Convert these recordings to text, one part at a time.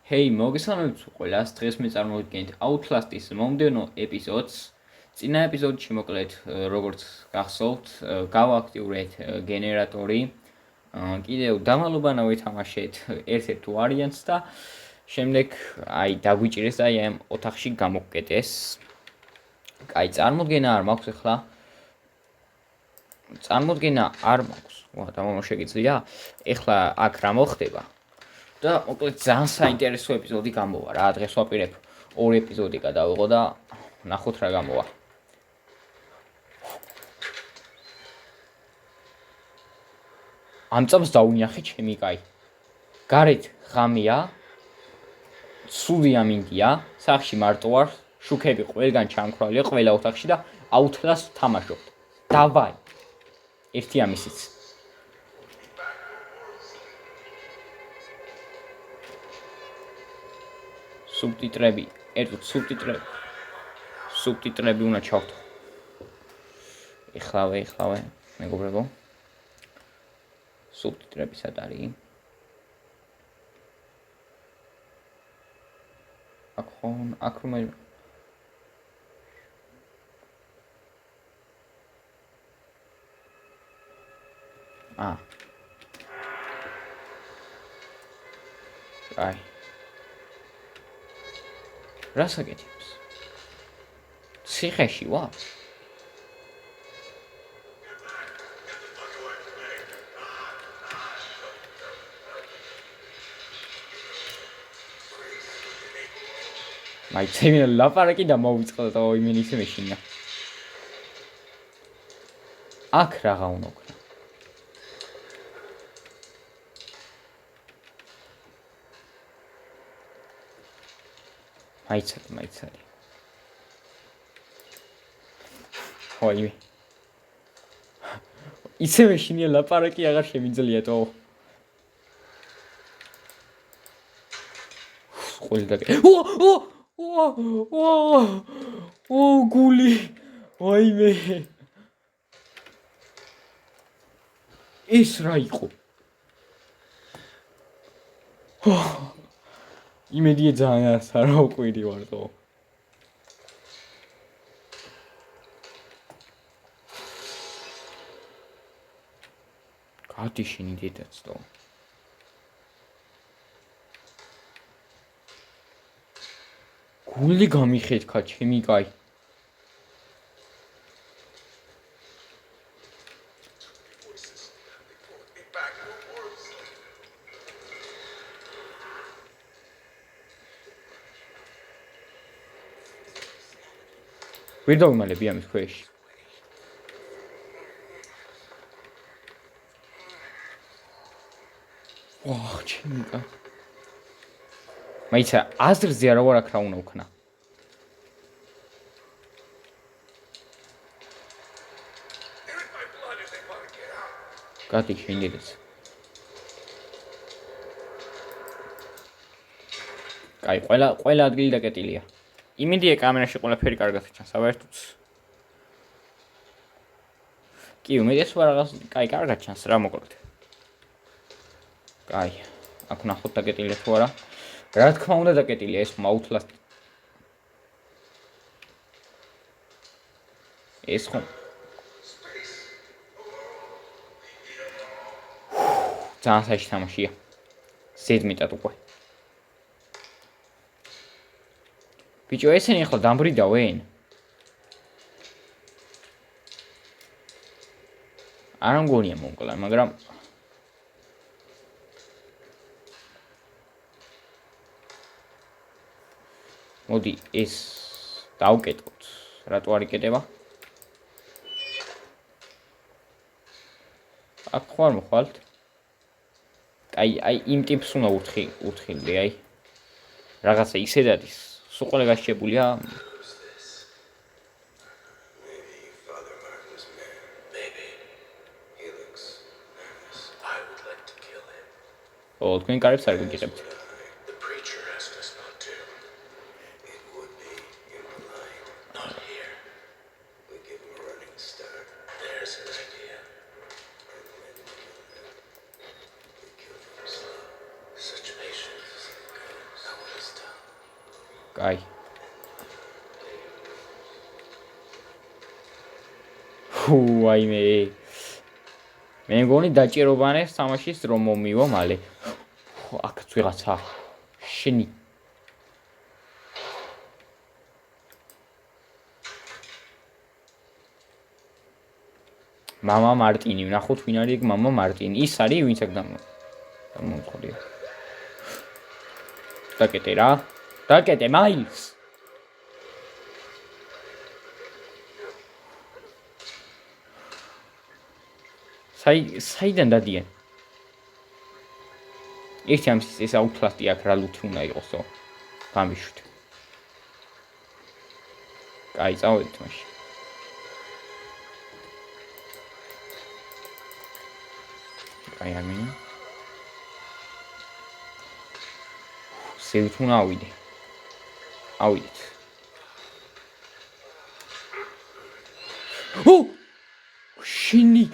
Hey, მოგესალმებით ყველას. დღეს მე წარმოვიდგენთ Outlast-ის მომდევნო ეპიზოდს. წინა ეპიზოდში მოკლედ როგორც გახსოვთ, გავაქტიურეთ გენერატორი. კიდევ დამალობანა ვითამაშეთ ერთ-ერთ ვარიანტს და შემდეგ დაგვიჭირეს და ამ ოთახში გამოვკეტეს. წარმოდგენა არ მაქვს ახლა. წარმოდგენა არ მაქვს. დამალო შეგიძლია. ახლა აქ რა მოხდება? და მოკლედ ძალიან საინტერესო ეპიზოდი გამოვა რა. დღეს ვაპირებ 2 ეპიზოდი გადავიღო და ნახოთ რა გამოვა. ამ წამს დაუნიახე ჩემი კაი. გარეთ ღამეა. სული ამინდია, სახში მარტო ვარ, შუქები ყველგან ჩამქრალია, ყველა ოთახში და Outlast თამაშობთ. დავაი. ერთი ამისიც. Subtitrები, ერთად subtitrები უნდა ჩავთო. ეხლავე, მეგობრებო. Subtitrები სად არის? აქ რომ აი. რა საკეთებს? ციხეში ვარ? მაიცემი ლაპარაკი და მოვიწყდა და იმენ ისე მეშინა. აქ რაღა უნდა ვქნა. მაიცარი. ხოი. ისე მეშინია ლაპარაკი აღარ შემიძლია თო. ყოლი და გული. ვაიმე. ის რა იყო? იმედია ძალიან არა უყვირი ვარ თო. გადი შენი დედაც თო. გული გამიხეთქა ჩემი კაი. ვერ დავიმალები ამის ქვეშ. ჩემი კაი. მაიცა აზრზე არა ვარ აქ რა უნდა ვქნა. გადი შენი დედაც. კაი, ყველა ადგილი დაკეტილია. იმედია კამერაში ყველაფერი კარგად ჩანს, საერთოდ. კი, უმეტეს ვარ რაღაც, კაი, კარგად ჩანს რა მოკლედ. კაი, აქ ნახოთ დაკეტილია თუ არა. რა თქმა უნდა დაკეტილია ეს Outlast. ეს ხომ ძალიან საჭირო თამაშია. ზედმეტად უკვე. ბიჭო, ესენი ახლა დამბრიდავენ? არ მგონია მომკლან, მაგრამ მოდი ეს დავკეტოთ. რატო არ იკეტება? აქ ხარ მოხვალთ? აი იმ ტიპს უნდა უთხილდი, აი. რაღაცა ისედ არის. სულ ყველა გაშიებულია. თქვენ კარებს არ გიგებთ. კაი. ვაიმე. მე მგონი დაჭირობანეს თამაშის რომ მომივა მალე. აქაც ვიღაცა. შენი. მამა მარტინი, ვნახოთ ვინ არის ეგ მამა მარტინი. ის არის ვინც აქ დამომწყდია. დაკეტე რა. დაკეტე მაილს. საიდან დადიან? ერთი ამის ეს აუთლასტი აქ რა ლუთი უნდა იყოსო. გამიშვით. კაი, წავედით მაშინ. კაი, ამინა. სევით უნდა ავიდე. ავიდეთ. შენი,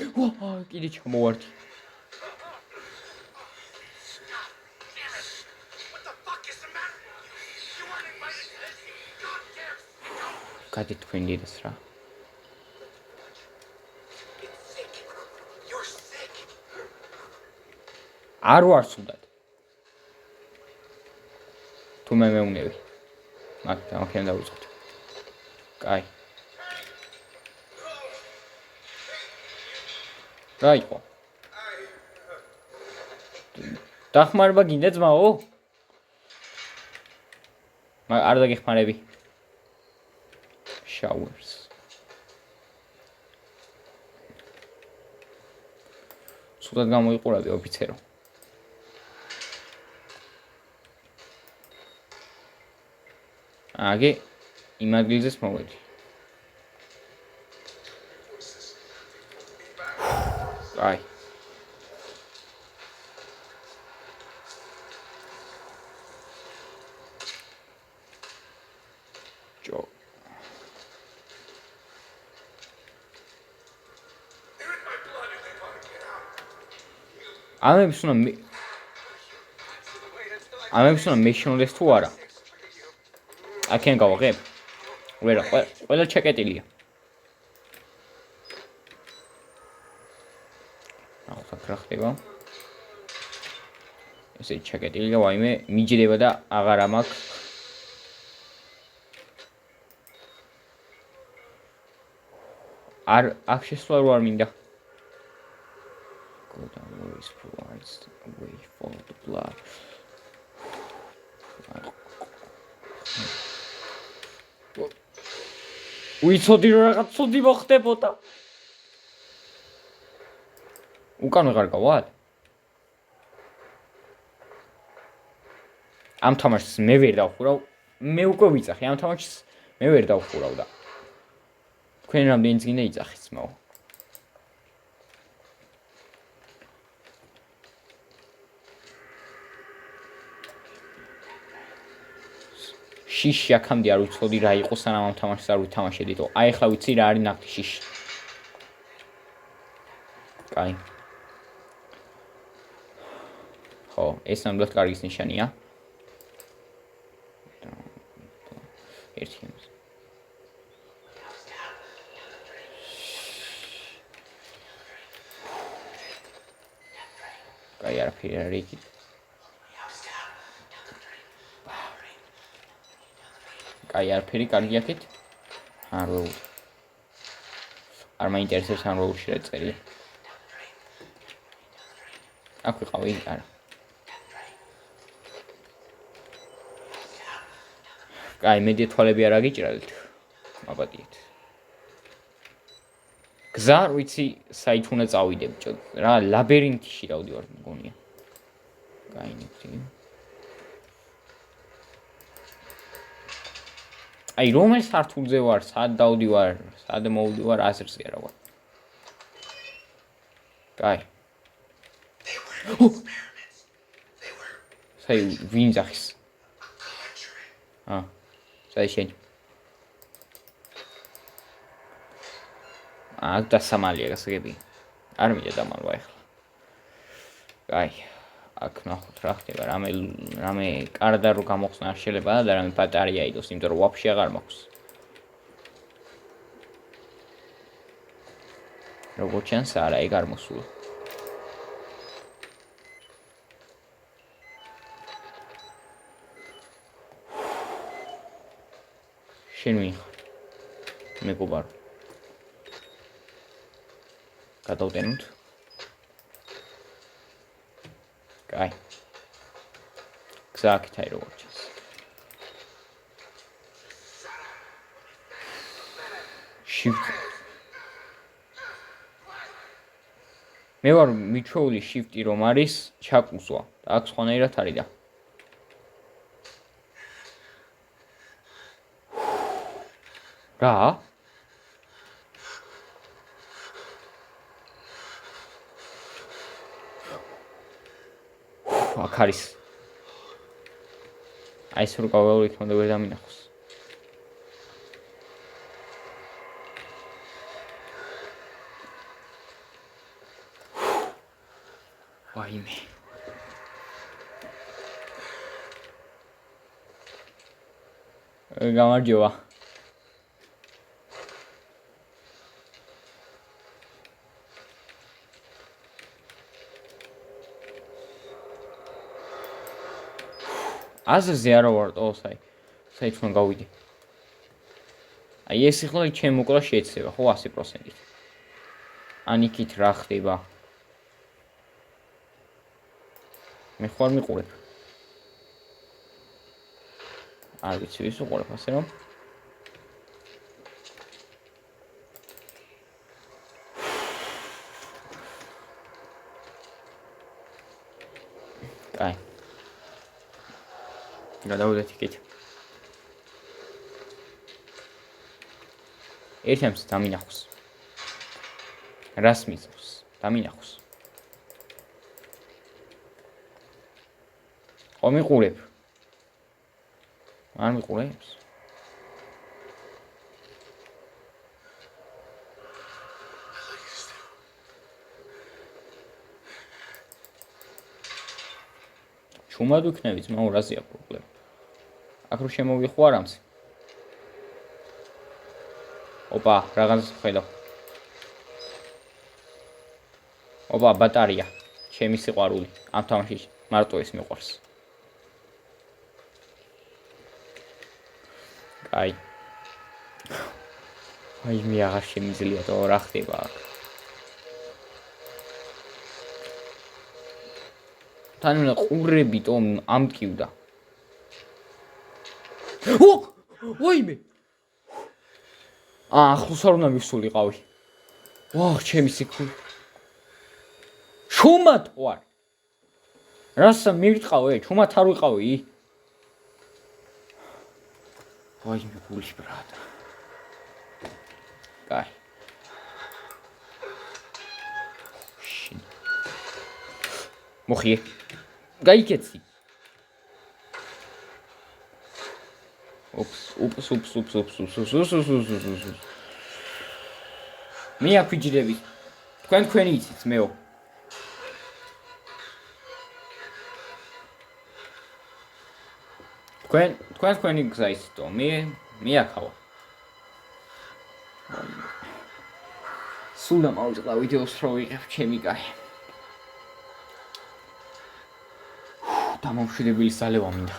კიდე ჩამოვარდი. გადეთქვენდიდეს რა. არ ვარ სულად. თუ მე მეუნები. მაგან დავიწყოთ. კაი. რა იყო? დახმარება გინდა ძმაო? არ დაგეხმარები. Showers. სულად გამოიყურებდი ოფიცერო. აგე იმ ადგილზეც მოვედი. აი. ჯო. ამებს უნდა მეშინოდეს თუ არა? აქენ გავაღებ? ვერა, ყველა ჩეკეტილია. ახლა რა ხდება? ესე ჩეკეტილია, ვაიმე, მიჯდება და აღარა მაქვს. აქ შესვლა არ მინდა. Go down always provides a way for the blood. ვიცოდი რომ რაღაც ცუდი მოხდებოდა. უკან ვეღარ გავალ? ამ თამაშს მე ვერ დავხურავ. მე უკვე ვიძახი ამ თამაშს მე ვერ დავხურავ და თქვენ რამდენიც გინდა იცახით ძმაო. შიში აქამდე არ ვიცოდი რა იყო სანამ ამ თამაშს არ ვითამაშედითო. აი ახლა ვიცი რა არის ნახტი შიში. კაი. ხო, ეს ნამდვილად კარგის ნიშანია. ერთი ამის. კაი, არაფერი არ იქით. კაი, არაფერი კარგი აქეთ. არვეულ. არ მაინტერესებს არვეულში რა წერია. აქ ვიყავი, არა. კაი, მედი თვალები არ აგიჭრალით. მაპატიეთ. გზა არ ვიცი, საით უნდა წავიდე ბჭო. რა, ლაბირინთში დავდივარ მგონია. კაი, ნიჭი. აი, რომელ სართულზე ვარ, სად დავდივარ, სად მოვდივარ, აზრზე არა ვარ. კაი. საი, ვინ ძახის? საი შენ. დასამალია გასაგები. არ მინდა დამალვა ახლა. კაი. აქ ნახოთ რა ხდება, რამე კარდა რო გამოხსნა არ შეიძლება და რამე ბატარეა იდოს, იმიტომ რომ ვაფშე აღარ მაქვს. როგორც ჩანს, არა, ეგ არ მოსულა. შენ ვიხარ? მეგობარ. გადავდენოთ. კაი. გზა აქეთა როგორც ჩანს. Shift. მე ვარ მიჩვეული shift-ი რომ არის ჩაკუსვა და აქ სხვანაირად არის და რა? აქ არის. აი ეს რო გავალოთ უნდა ვერ დამინახოს. ვაიმე. გამარჯობა. აზრზე არა ვარ ტო, საით უნდა გავიდე. აი ეს ახლა ჩემ მოკლა შეეცდება, ხო 100%-ით. ან იქით რა ხდება? მე ხوار მიყურებ. არ ვიცი ის უყურებ ასე რომ. კაი. გადავიდეთ იქით. ერთემს დამინახოს. რას მიწევს? დამინახოს. ხო მიყურებ. არ მიყურებს? ჩუმად ვიქნები, ძმაო, რაზეა პრობლემა? აქ რო შემოვიხო არამს. ოპა, რაღაცას ხედავ. ოპა, ბატარეა. ჩემი სიყვარული. ამ თამაშში მარტო ეს მიყვარს. აი. აი მე აღარ შემიძლია თო რა ხდება აქ. თან უნდა ყურები თო ამტკივდა. ო! ვაიმე. ახლოს არ უნდა მივსულიყავი. ვაჰ, ჩემი სიკვდილი. ჩუმად ვარ. რასა მივიტყავე? ჩუმად არ ვიყავი? ვაიმე გული ბრატ. კაი. შინ. მოხიე. გაიქეცი. უპს. მე აფიჯდები. თქვენი იცით მეო. თქვენი გზა იცითო. მე აქავა. სულ დამავიწყდა ვიდეოს რო ვიღებ ჩემი კაი. დამამშვიდებელი სალევა მინდა.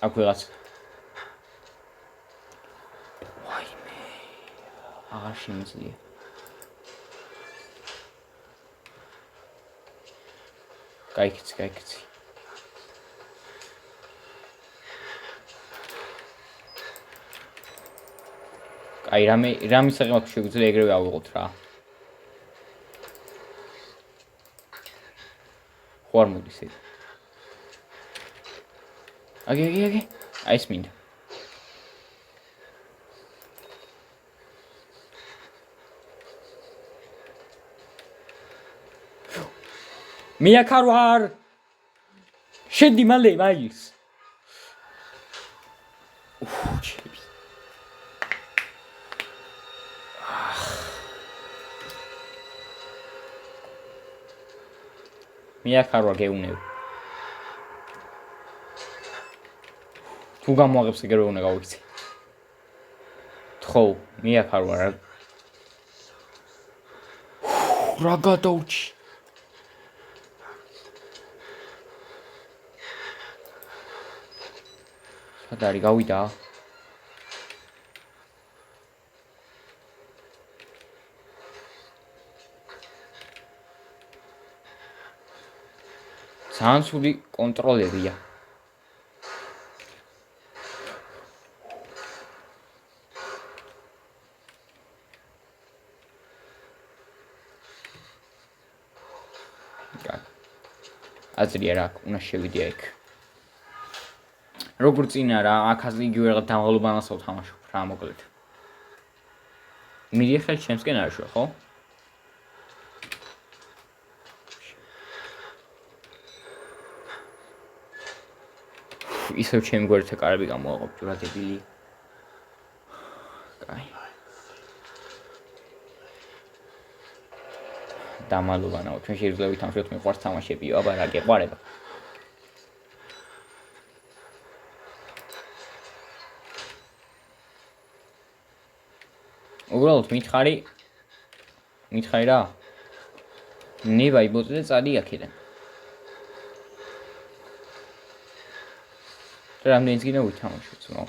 აქ ვიღაც. ვაიმე. აღარ შემიძლია. გაიქცი. აი რამის აღარ შეგვიძლია ეგრევე ავიღოთ რა. ხوار მოდის ეგ. აგი. აი ეს მინდა. მე აქ არ ვარ. შედი მალე მაილს. ჩემი. მე აქ არ ვარ გეუნები. თუ გამოაღებს ეგრევე უნდა გავიქცე. ხო, მე აქ არ ვარ. რა გადაუჩი. სად არის გავიდა? ძალიან ცუდი კონტროლებია. აზრია რა, უნდა შევიდე იქ. როგორც წინა რა, აქაზე იგივე რაღაც დამღლობანასო თამაშობ რა მოკლედ. მიდი ხელ ჩემსკენ არ შევ, ხო? ისევ ჩემი გვერდზე კარები გამოაყოფ, რა დებილი. კაი. დამალობანაო, ჩვენ შეიძლება ვითამაშოთ მიყვარს თამაშებიო, აბა რა გეყვარება. უბრალოდ მითხარი რა? ნებაი ბოწე წადი აქედან. რამდენიც გინდა ვითამაშოთ, ნო.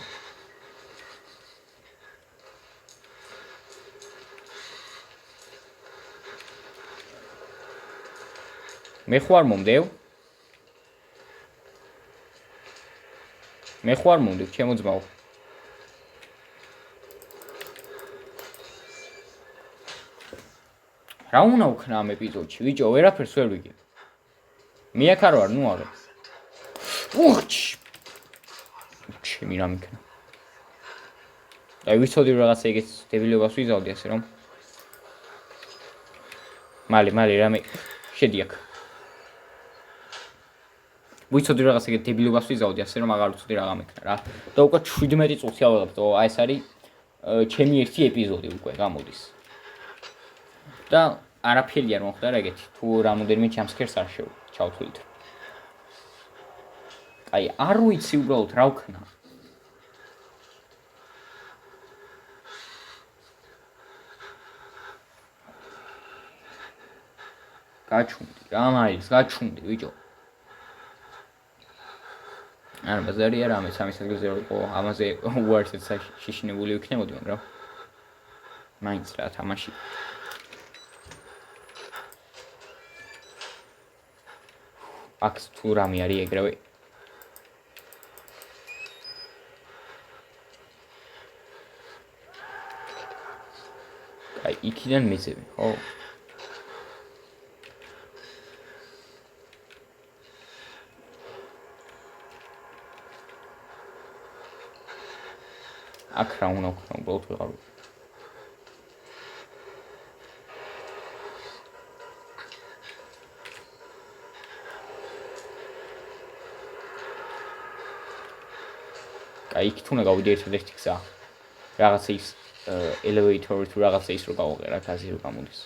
მე ხوار მომდევ? მე ხوار მომდევ, ჩემო ძმაო. რა უნდა ვქნა ამ ეპიზოდში? ვიჭო, ვერაფერს ვერ ვიგებ. მე აქ არ ვარ, ნუ არა. უხჩ. ჩემი რა მიქნა. აი ვიცოდი რაღაცა ეგეც დებილებას ვიზავდი ასე რომ. მალე რამე შედი აქ. ვიცოდი რაღაცა ეგეთ დებილებას ვიზავდი ასე რომ აღარ ვიცოდი რა გამექნა რა. და უკვე 17 წუთი ავიღებ, აი ეს არის ჩემი ერთი ეპიზოდი უკვე გამოდის. და არაფერი არ მოხდა რა ეგეთი, თუ რამოდენიმე ჯამსკერს არ ჩავთვლით. აი არ ვიცი უბრალოდ რა ვქნა. გაჩუნდი, რა მაინც გაჩუნდი ბიჭო. არა ბაზარია რამე სამის ადგილზე იყო, ამაზე უარსად შეშინებული ვიქნებოდი, მაგრამ მაინც რა თამაში. აქ თუ რამე არის ეგრევე. აი იქიდან მეძები, ხო? აქ რა უნდა ვქნა, უბრალოდ ვეღარ ვიცი. აი იქ თუ უნდა გავიდე ერთადერთი გზა. რაღაცა ის elevator თუ რაღაცა ის რო გავუყე რა გაზი რო გამოდის.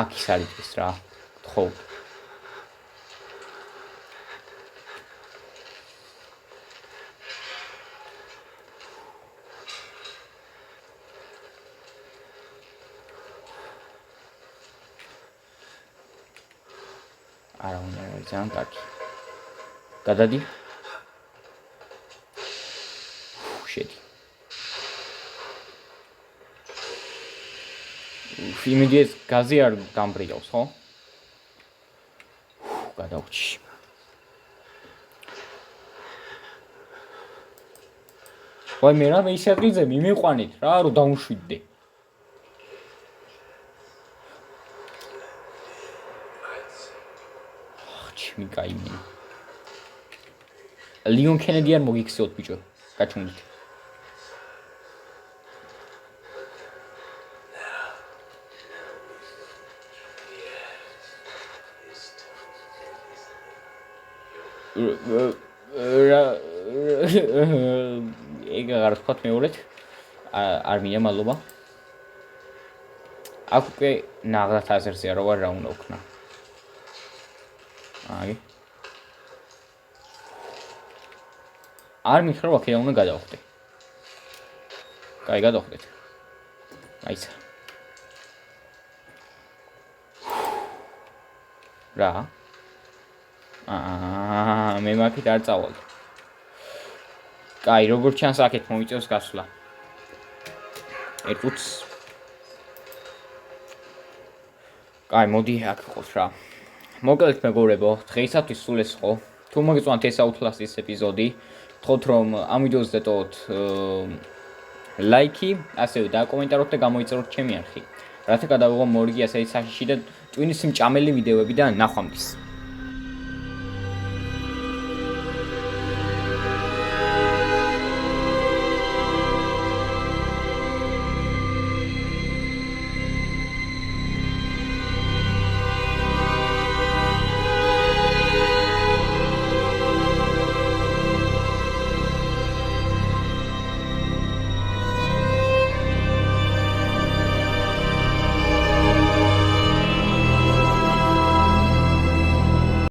აქ ის არის ეს რა. ხო. არა უნდა ძალიან კარგი. გადადი. შედი. იმედია გაზი არ გამბრიავს, ხო? გადავჭი. ვაი მე რა მე ისე ადგილზე მიმიყვანით რა რომ დაუშვიდდე. ჩემი კაიმი. ლიონ კენედი არ მოგიქცეოთ ბიჭო. გაჩუნდით. ეგ აღარ ვთქვათ მეორედ. არ მინდა მადლობა. აქ უკვე ნაღდათ აზერზეა რა ვარ რა უნდა ვქნა. აი. არ მითხრა რომ აქედან უნდა გადავხდე. კაი, გადავხდეთ. აიცა. რა? მე მაგით არ წავალ. კაი, როგორც ჩანს აქეთ მოიწევს გასვლა. ერთუც. კაი, მოდი აქ ვიყოთ რა. მოკლედ მეგობრებო, დღეისათვის სულ ეს ხო. თუ მოგეწონათ ეს Outlast-ის ეპიზოდი, გთხოვთ რომ ამ ვიდეოს დატოვოთ ლაიქი, ასევე დაკომენტაროთ და გამოიწეროთ ჩემი არხი. რათა გადავიღო მორიგი ასეთი საშიში და ტვინის მჭამელი ვიდეოები და ნახვამდის.